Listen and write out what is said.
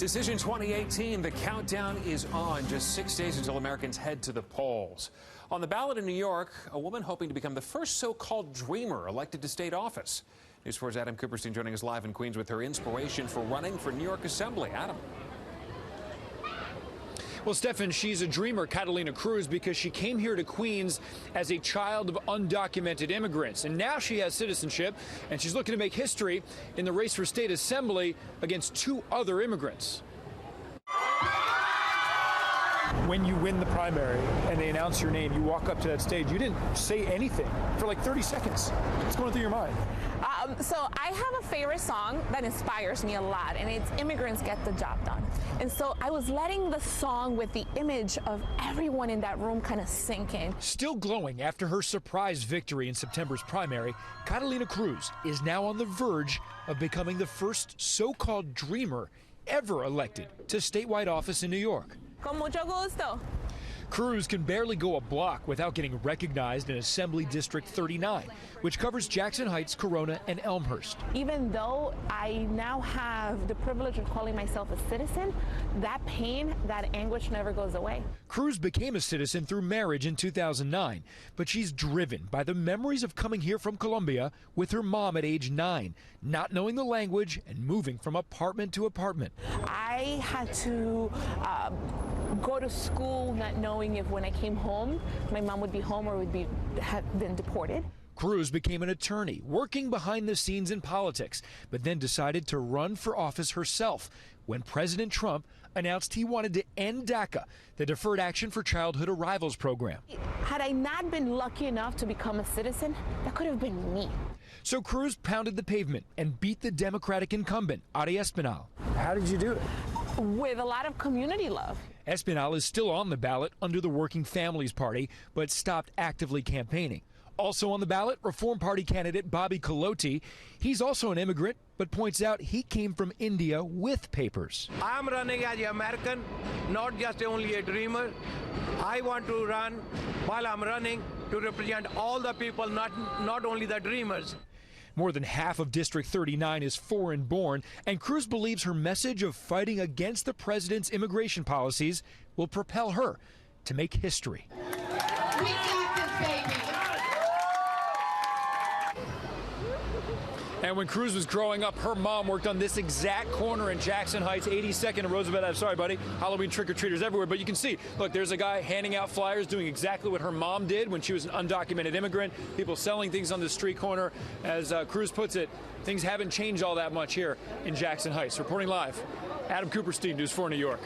Decision 2018, the countdown is on. Just 6 days until Americans head to the polls. On the ballot in New York, a woman hoping to become the first so-called dreamer elected to state office. News 4's Adam Kuperstein joining us live in Queens with her inspiration for running for New York Assembly. Adam. Well, Stefan, she's a dreamer, Catalina Cruz, because she came here to Queens as a child of undocumented immigrants. And now she has citizenship, and she's looking to make history in the race for state assembly against two other immigrants. When you win the primary and they announce your name, you walk up to that stage. You didn't say anything for like 30 seconds. What's going through your mind? So I have a favorite song that inspires me a lot, and it's Immigrants Get the Job Done. And so I was letting the song with the image of everyone in that room kind of sink in. Still glowing after her surprise victory in September's primary, Catalina Cruz is now on the verge of becoming the first so-called dreamer ever elected to statewide office in New York. Con mucho gusto. Cruz can barely go a block without getting recognized in Assembly District 39, which covers Jackson Heights, Corona, and Elmhurst. Even though I now have the privilege of calling myself a citizen, that pain, that anguish never goes away. Cruz became a citizen through marriage in 2009, but she's driven by the memories of coming here from Colombia with her mom at age 9, not knowing the language and moving from apartment to apartment. I had to go to school not knowing if when I came home, my mom would be home or have been deported. Cruz became an attorney, working behind the scenes in politics, but then decided to run for office herself when President Trump announced he wanted to end DACA, the Deferred Action for Childhood Arrivals program. Had I not been lucky enough to become a citizen, that could have been me. So Cruz pounded the pavement and beat the Democratic incumbent, Ari Espinal. How did you do it? With a lot of community love. Espinal is still on the ballot under the Working Families Party, but stopped actively campaigning. Also on the ballot, Reform Party candidate Bobby Colotti. He's also an immigrant, but points out he came from India with papers. I'm running as an American, not just only a dreamer. I want to run while I'm running to represent all the people, not only the dreamers. More than half of District 39 is foreign-born, and Cruz believes her message of fighting against the president's immigration policies will propel her to make history. We got this, baby. And when Cruz was growing up, her mom worked on this exact corner in Jackson Heights, 82nd and Roosevelt Ave. Sorry, buddy. Halloween trick-or-treaters everywhere. But you can see, look, there's a guy handing out flyers doing exactly what her mom did when she was an undocumented immigrant. People selling things on the street corner. As Cruz puts it, things haven't changed all that much here in Jackson Heights. Reporting live, Adam Kuperstein, News 4 New York.